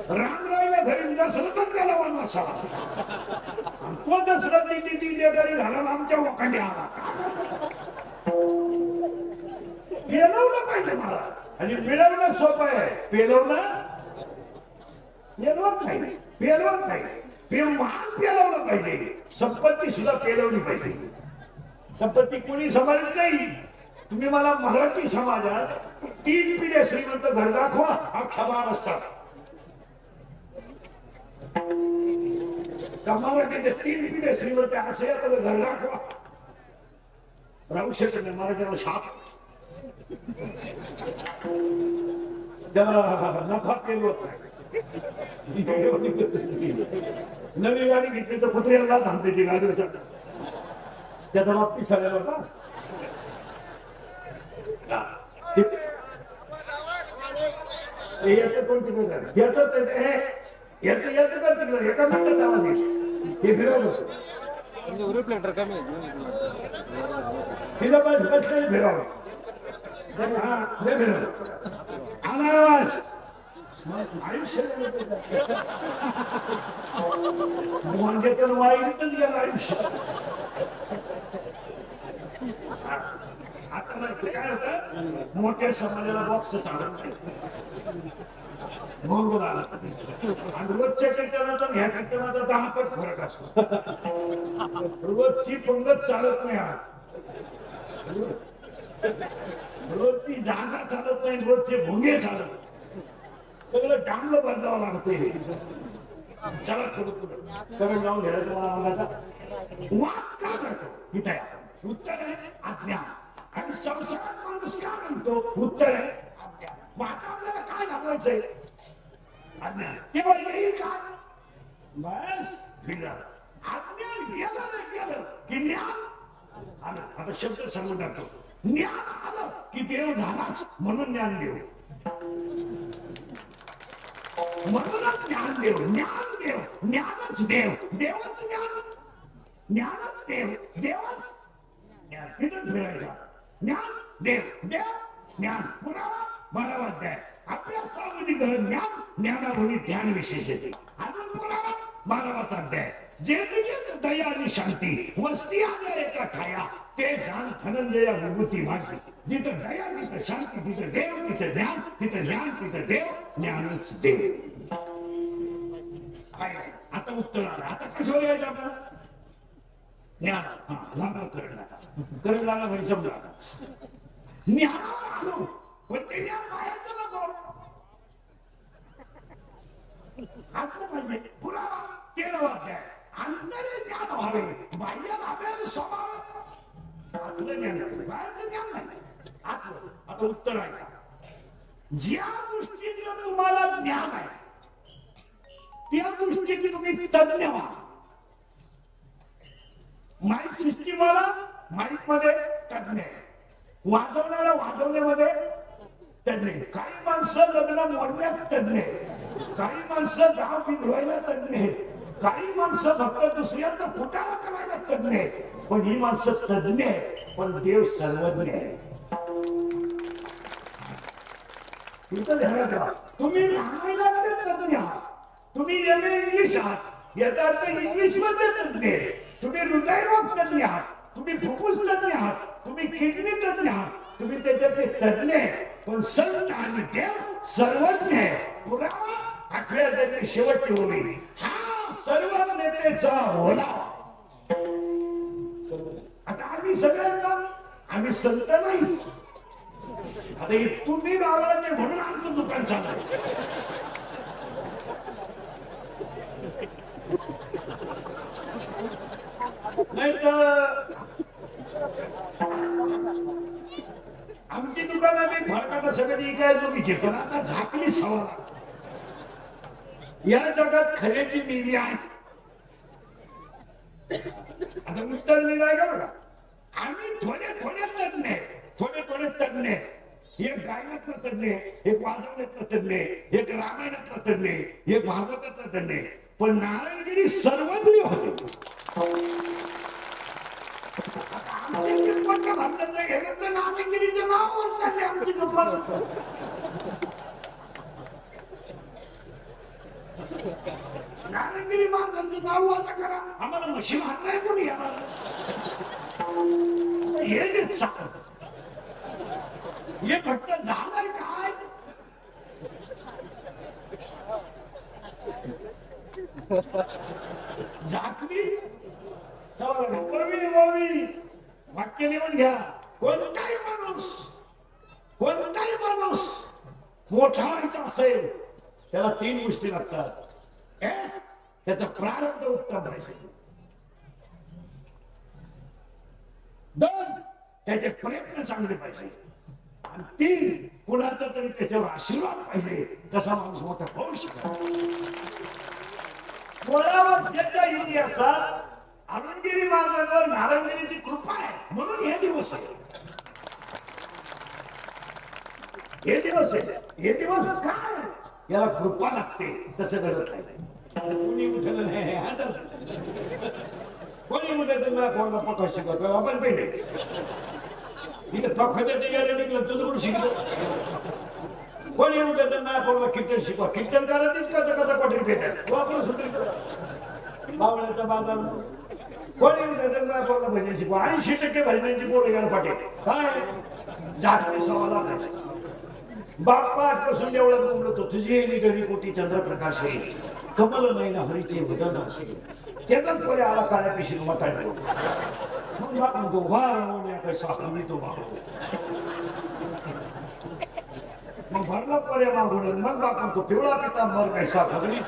रामरायला घरी दसरथच गेला वनवासाला. तो दसरथ ती घरी झाला आमच्या वखांडी आला. पेलवलं पाहिजे मला आणि मिळवणं सोपं आहे. पेलवणं पेलवत नाही, पेलवत नाही. मान पेलवलं पाहिजे. संपत्ती सुद्धा पेलवली पाहिजे. संपत्ती कोणी सांभाळत नाही. तुम्ही मला मराठी समाजात 3 पिढ्या श्रीमंत घर दाखवा, अख्ख्या महाराष्ट्रात. मराठीचे 3 पिढ्या श्रीमंत असे आता घर दाखवा. राहू शकत नाही. मराठीला शाप. त्याला नफा पेलवत नाही. नवी गाडी घेतली तर कुत्र्याला थांबते ती गाडी. त्याचा बाप पिसाळ्याला होता. कोण तिकडे झालं याच कर तिकडं. एका मिनिटात आवाज येईल. हे फिरवलं तिला बस नाही फिरवलं. हा नाही फिरवलं. आला आवाज. आयुष्य वाईटच गेलं आयुष्य. आता काय होतं, मोठ्या समाजाला बॉक्स चालत नाही. म्हणून आला आणि रोजच्या कीर्तनाचा ह्या कीर्तनाचा 10 पट फरक असतो. रोजची पंगत चालत नाही. आज रोजची जागा चालत नाही. रोजचे भोंगे चालत. सगळं डांगलं बदलावं लागते. चला थोडं थोडं करण लावून घ्यायचं. मला म्हणायचा वाद का करतो इथे? उत्तर आहे अज्ञान. आणि संसारात माणूस का म्हणतो? उत्तर आहे अज्ञान. मग आता आपल्याला काय घालवायचंय? अज्ञान. तेव्हा येईल का? बस फिरलं. अज्ञान गेलं नाही गेलं की ज्ञान आलं. आता शब्द सांगून टाकतो. ज्ञान आलं की देव झालाच. म्हणून ज्ञान देव. म्हणूनच ज्ञान देव. ज्ञान देव. ज्ञानच देव. देवच ज्ञान. ज्ञानच देव. देवच ज्ञान. तिथं फिरायचा. ज्ञान देव. देव ज्ञान. पुरावा 12वा अध्याय. अभ्यास सावधीकरण ज्ञान. ज्ञानाभोगी ध्यान विशेष येते. अजून पुरावा 12वाचा अध्याय. जे तुझे दया आणि शांती वस्ती आल्या एका ठाया ते जाण धनंजया विभूती माझी. जिथं दया तिथं शांती, तिथं देव, तिथं ज्ञान, तिथं ज्ञान, तिथं देव. ज्ञानच देव. आता उत्तर आलं. आता कसं लिहायचं आपल्याला? ज्ञान. हा लागला करण. आता करण लागला भाई समजा. ज्ञानावर आलो पण ते ज्ञान बाहेरचं नको. आतलं पाहिजे. पुरावा 13वा अध्याय. अंतरे ज्ञान व्हावे बाह्य लाभेल स्वभाव. आतलं ज्ञान नाही, बाहेरचं ज्ञान नाही. आतलं. आता उत्तर आहे का? ज्या गोष्टीचं तुम्हाला ज्ञान आहे त्या गोष्टीत तुम्ही तज्ञ व्हा. माईक सिस्टीमवाला माईक मध्ये तज्ञ आहे. वाजवणारा वाजवण्यामध्ये तज्ञ. काही माणसं लग्न मोडण्यात तज्ञ. काही माणसं गाव बिघडवायला तज्ञ. काही माणसं फक्त दुसऱ्याचा फुटाळा करायला तज्ञ. पण ही माणसं तज्ञ आहे. पण देव सर्वज्ञ आहे. तुम्ही रामायणामध्ये तज्ञ आहात. तुम्ही इंग्लिश आहात. याचा अर्थ इंग्लिश मध्ये तज्ञ. तुम्ही हृदयरोग तज्ञ आहात. तुम्ही फुफ्फुस तज्ञ आहात. तुम्ही किडनी तज्ञ आहात. तुम्ही त्याच्यातले तज्ञ आहे. पण संत आणि देव सर्वज्ञ आहे. पुरावा 8व्या अध्यायाची शेवटची ओवी. हा सर्वज्ञतेचा होला. आता आम्ही सगळ्यांना आम्ही संत नाही. आता तुम्ही बाबांनी म्हणून आमचं दुकान चाललंय. नाही तर आमची दुकान आम्ही फळकाटा सगळं इकायचो. पण आता झाकली सवाल. या जगात खऱ्याची देवी आहे. आता उत्तर मिळाय का बघा. आम्ही थोडे थोडे तज्ञ. थोडे थोडे तज्ञ. एक गायनातला तज्ञ, एक वाजवण्यातला तज्ञ, एक रामायणातला तज्ञ, एक भागवतातला तज्ञ. पण नारायणगिरी सर्वज्ञ होते. नारायणगिरीच्या नावावर चालले आमची गप्पा. आम्हाला म्हशी मात्र कोणी येणार हे देत सांग हे फक्त झालंय काय झाकली वाक्य लिहून घ्या. कोणताही माणूस मोठा व्हायचा असेल त्याला 3 गोष्टी लागतात. एक, त्याचा प्रारब्ध उत्तम पाहिजे. 2, त्याचे प्रयत्न चांगले पाहिजे. आणि 3, कुणाचा तरी त्याच्यावर आशीर्वाद पाहिजे. तसा माणूस मोठा होऊ शकतो. 16 वर्षाच्या इतिहासात अरुणगिरी महाराजांवर नारायणगिरीची कृपा आहे म्हणून हे दिवस आहे. हे दिवस काय याला कृपा लागते. तसं घडत नाही. कोणी उठलं नाही कोणी उठलं मला कोणाला पक्का शिकवतो आपण पहिले तिथे पखाद्याचे याडे निघलं तुझं पण शिकलो. कोणी उठलं तर मला कोणाला कीर्तन शिकवा. कीर्तन करायचीच कथा पटरी भेटेल आपलं सुधरी बावळ्याचा बाजार. कोणी उठलं तर मला कोणाला भजन शिकवा. 80% भजनांची पोरं यायला पाठेल काय जागते सव्वा लाखाचे. बाप्पा आजपासून देवळात बोलतो तुझी निडळी कोटी चंद्रप्रकाश येईल कमल नाही ना हरीचे वदन असेल. त्याचाच परे आला काळ्या पिशीत मटाडतो. मग बाप म्हणतो वारवण्या कसा हमी तो बाप. मग भरला पर्या मागून मग बाप म्हणतो पिवळा पिता मर कैसा फगली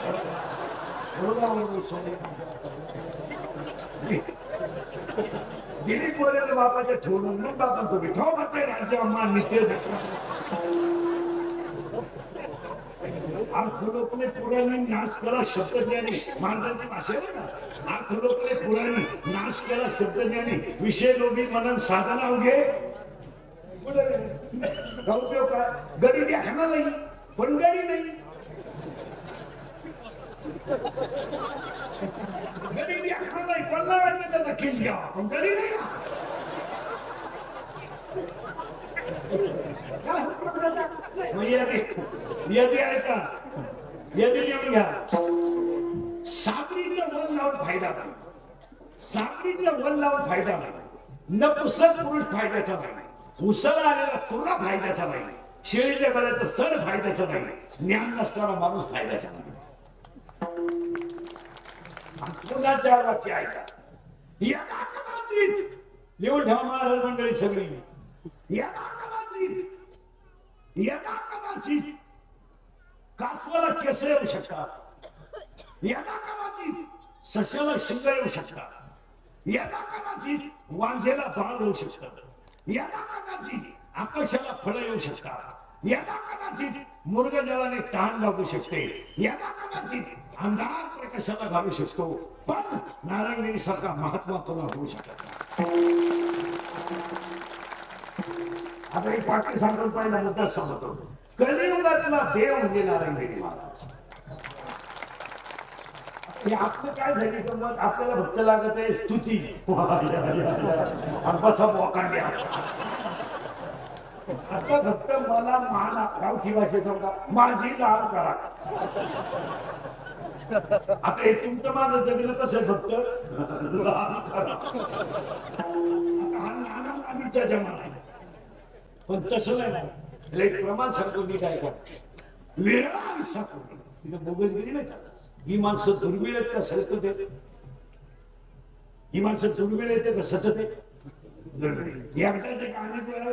दिली पोऱ्याने बापाच्या ठेवून मग बाप म्हणतो विठो माते राज्य अम्मा नित्य अर्थलोकने पुराणी नाश केला शब्दज्ञानी. महाराजांची भाषेवर ना अर्थलोकने पुराणी नाश केला शब्दज्ञानी. विषय लोभी मनन साधना उघे उपयोग का गडी द्याखणार नाही पण गडी नाही. गडी द्याखणार नाही पण वाटतं त्याचा खिस घ्यावा पण गडी नाही ना. यादी ऐका यादी लिहून घ्या. साबरीचं वन लावून फायदा नाही. साबरीचं वन लावून फायदा नाही. नपुसक पुरुष फायद्याचा नाही. उसळा आलेला तुला फायद्याचा नाही. शेळीच्या गळ्याचं सण फायद्याचा नाही. ज्ञान नसताना माणूस फायद्याचा नाही. पुन्हा 4 वाक्य ऐका. यदा कदाचित लिहून ठेवा महाराज मंडळी सगळी. यदा कदाचित कासवाला केस येऊ शकतात. यदा कदाचित सशाला शिंग येऊ शकतात. यदा कदाचित वांझेला बाळ येऊ शकतात. यदा कदाचित आकाशाला फळं येऊ शकतात. यदा कदाचित मुर्गजळाने ताण लागू शकते. यदा कदाचित अंधार प्रकाशाला घालू शकतो. पण नारायणगिरी सारखा महात्मा कोणा होऊ शकत नाही. आता एक वाक्य सांगून पहिला मुद्दा समजतो. कलियुगातला देव म्हणजे नारायणगिरी महाराज. आपलं काय झाली गंमत आपल्याला भक्त लागत आहे स्तुती. आता भक्त मला मान गावठी भाषेत सांगा माझी लाल करा. आता हे तुमचं माझं जगलं कसं फक्त लाल करा. हा नानाचा जमाना आहे पण तसं नाही. एक प्रमाण सांगतो मी काय का वेळा सांगतो तिथं बोगसगिरी नाही चालत. ही माणसं दुर्मिळ आहेत का सतत येते. ही माणसं दुर्मिळ येते का सतत येते. एकदाच एक अनेक वेळा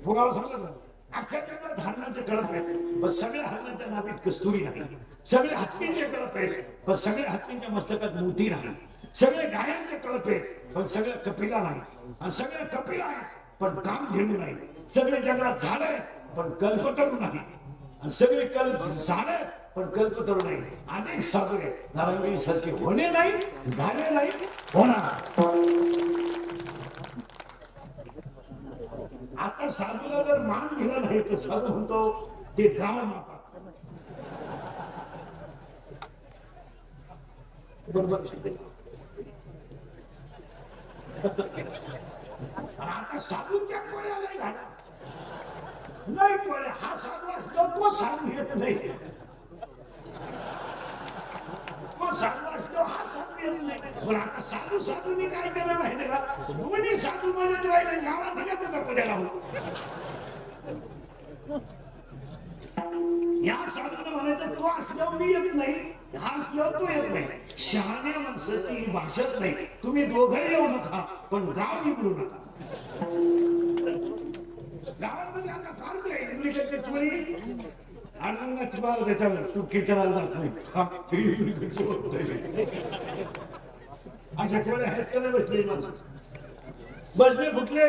पुरावा सांगत ना अख्ख्या जगात हरणाचे कळप आहेत पण सगळ्या हरणाच्या नावीत कस्तुरी नाही. सगळे हत्तींचे कळप आहेत पण सगळ्या हत्तींच्या मस्तकात मोती नाही. सगळे गायांचे कळप आहेत पण सगळ्या कपिला नाही. आणि सगळे कपिला आहेत पण काम घेणू नाही. सगळे जंगलात झाड आहेत पण कल्पतरू नाही. आणि सगळे झाड आहेत पण कल्पतरू नाही. अनेक साधू आहेत नारायणगिरी सारखे होणे नाही झाले नाही होणार. आता साधूला जर मान दिला नाही तर साधू म्हणतो ते गाव माता बरोबर. आता साधूच्या कोळ्या नाही घाला नाही कोळ्या. हा साधू असतो तो साधू येत नाही. तो साधू येत नाही. पण आता साधू साधू मी काय केलं माहिती का, दोन्ही साधू मध्ये राहिले गावात दिल्या तुझा कद्या लावून. या साधूला म्हणायचं तो असल्यावर मी येत नाही, हा असल्यावर तो येत नाही. शहाण्या माणसाची ही भाषाच नाही. तुम्ही दोघंही येऊ नका पण गाव निवडू नका. गावांमध्ये आता फार नाही इंद्रिकडचे चोरी अण्णाची बार त्याच्यावर तू कीर्तनाला जात नाही. अशा टोळ्या आहेत का नाही बसले माणसं? बसले फुटले.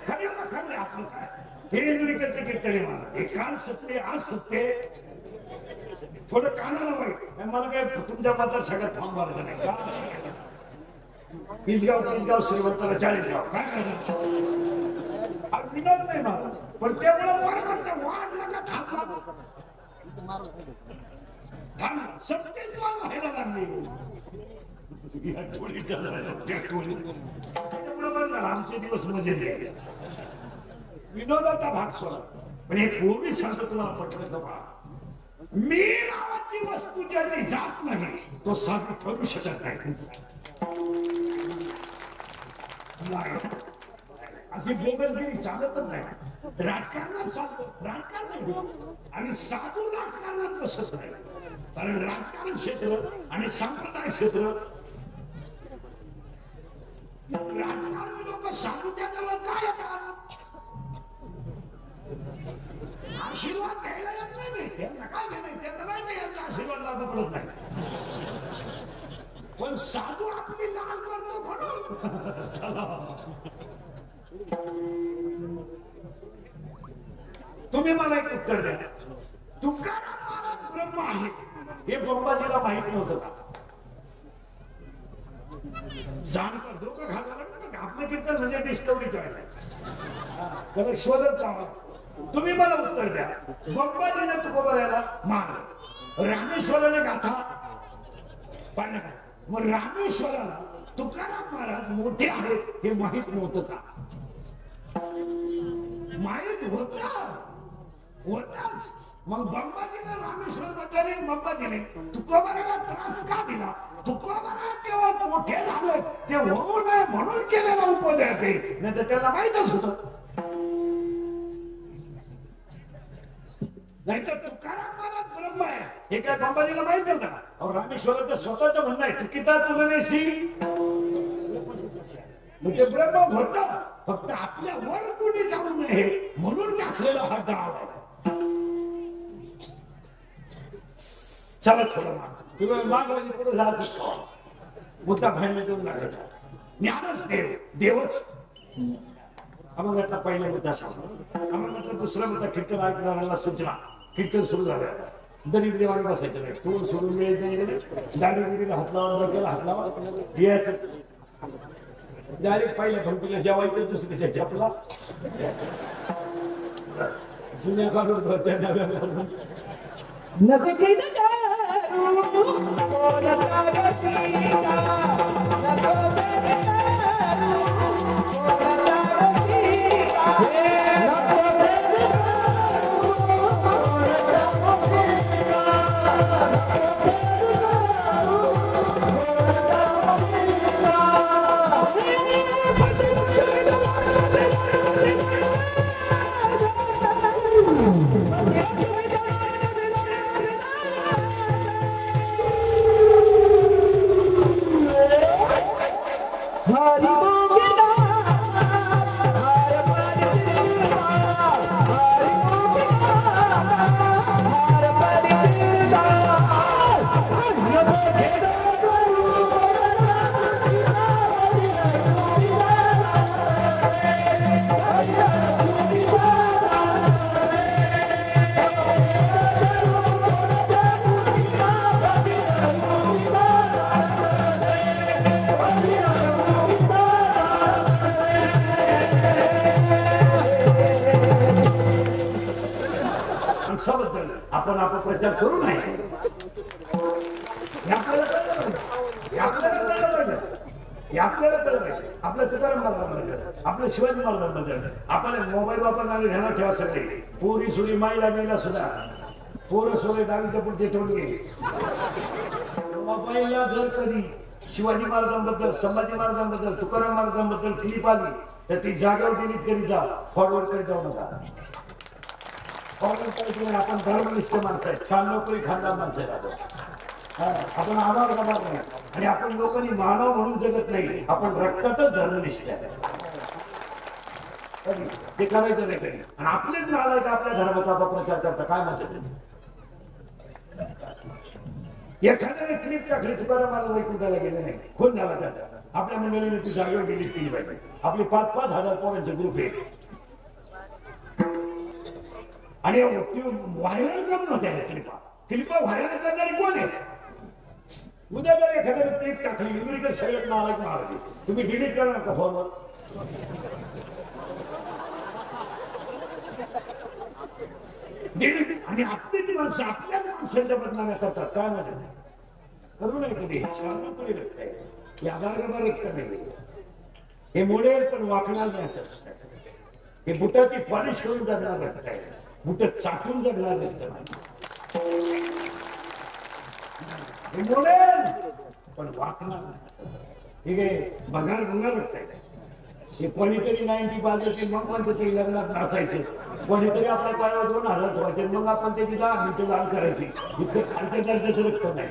खरं आपलं काय हे इंद्रिकडचे कीर्तने महाराज हे काल सत्य आज सत्य. थोडं कानाला वाईट मला काय तुमच्या मतदारसंघात फॉर्म भरायचं नाही का. पिसगाव श्रीमंताला 40 गाव काय करायचं विनोद नाही मला. पण त्यामुळे बरोबर वाढला का थांबला सत्तेच व्हायला लागली. आमचे दिवस मजेत गेले. विनोदाचा भाग सोडा. पण एक पूर्वी सांगतो तुम्हाला पटलं का बा, मी नावाची वस्तू ज्याची जात नाही तो साधू ठरू शकत नाही. अशी बोगसगिरी चालतच नाही. राजकारणात चालतो राजकारण आणि साधू राजकारणात बसत नाही. कारण राजकारण क्षेत्र आणि सांप्रदायिक क्षेत्र राजकारणी लोक साधूच्या जवळ काय येतात. आशीर्वाद घ्यायला येत नाही. त्यांना काय नाही त्यांना माहिती यांचा आशीर्वाद लागू पडत नाही. पण साधू आपली लाल करतो म्हणून. तुम्ही मला एक उत्तर द्या. तुकाराम महाराज ब्रह्म आहे हे बंबाजीला माहित नव्हतं का? जाणकर डोकं घालायला लागतं. आपलं कीर्तन म्हणजे डिस्कवरी चॅनल शोधत राहा. तुम्ही मला उत्तर द्या. बंबाजीने तुकोबरायला मार, रामेश्वराने गाथा पाडण्यात. मग रामेश्वराला तुकाराम महाराज मोठे आहेत हे माहित नव्हतं का? माहित होताच. मग बंबाजीने रामेश्वर बद्दल बंबाजीने तुकोबराला त्रास का दिला? तुकोबरा तेव्हा मोठे झाले ते होऊ नये म्हणून केलेला उपदेश आहे. नाही तर त्याला माहितच होत. नाहीतर तुकाराम महाराज ब्रह्म आहे हे काय बंबाजीला माहित नव्हतं का? रामेश्वराचं स्वतःच म्हणणं आहे चुकीचा तुलनेशी म्हणजे ब्रह्म होत. फक्त आपल्या वर कोणी जाऊ नये म्हणून टाकलेला हा डाव आहे. चला थोडं माग तुम्ही माग म्हणजे पुढे जायचं मुद्दा फायनल देऊन लागायचा. ज्ञानच देवच. अमंगातला पहिला मुद्दा सांगतो. अमंगातला दुसरा मुद्दा कीर्तन ऐकणाऱ्याला सूचना. कीर्तन सुरू झालं. दरिद्रीवाणी बसायचं नाही. तोंड सोडून मिळत नाही. दाढीला हात लावा, डोक्याला हात लावा, यायचं डायरेक्ट पहिल्या पंक्तीला जेवायचं. दुसरीच्या चपला जुन्या काढून नको केलं का आपण प्रचार करू नये. आपल्याला आपल्या तुकाराम महाराजांबद्दल, आपल्या शिवाजी महाराजांबद्दल, आपल्याला मोबाईल वापरणारे ध्यानात ठेवा. सगळे पोरी सुरी माईला गेला सुद्धा पोरं सोरे दहावीच्या पुढचे ठेवले. मोबाईलला जर कधी शिवाजी महाराजांबद्दल, संभाजी महाराजांबद्दल, तुकाराम महाराजांबद्दल क्लिप आली तर ती जागेवर डिलीट करीत जा, फॉरवर्ड करीत जाऊ नका. फॉरवर्ड करायची नाही. आपण धर्मनिष्ठ माणसं आहे, छान नोकरी खानदार माणसं आहे. आपण आधार करणार नाही आणि आपण लोकांनी मानव म्हणून जगत नाही. आपण रक्तातच धर्मनिष्ठ आहे. ते करायचं नाही कधी. आणि आपलेच नालायक आपल्या धर्माचा अपप्रचार करता काय म्हणतात. एखाद्याने क्लिप टाकली तुकाराम महाराज वैकुंठाला गेले नाही, खून झाला त्याचा. आपल्या मंडळीने ती जागेवर डिलीट केली पाहिजे. आपले 5-5 हजार पोरांचे ग्रुप आहे आणि व्हायरल करून होत्या क्लिपा. क्लिपा व्हायरल करणारी कोण आहे. उद्या जर एखाद्याने क्लिप टाकली इंदुरीकर सय्यद नालायक महाराज, तुम्ही डिलीट करणार का फोनवर. आणि आपलीच माणसं आपल्याच माणसांच्या बदनाम्या करतात. काय म्हणजे करू नये कधी. शांतपणे रक्त आहे, हे आधारगबार रक्त नाही. हे मोडेल पण वाकणार नाही असं. हे बुटाची पॉलिश करून जगणार रक्त आहे, बुट चाटून जगणार रक्त नाही. हे मोडेल पण वाकणार नाही. ठीक आहे, भंगार भंगार रक्त आहे. हे कोणीतरी 90 बाजूचे मग पण ते लग्नात नाचायचं, कोणीतरी आपल्या पायावर 2000 ठेवायचे, मग आपण त्याची 10 मिनिटं लाल करायची. इतकं खालच्या दर्जाचं रक्त नाही.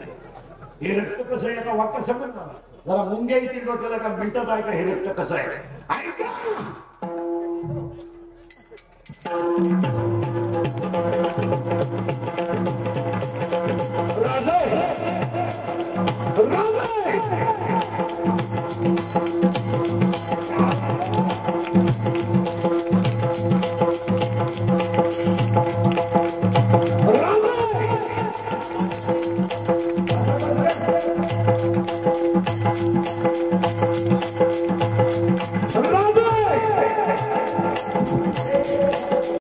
हे रक्त कसं आहे एका वाक्य समज ना. जरा मुंग्या येतील डोक्याला का मिनिटात आहे का हे रक्त कसं आहे ऐका.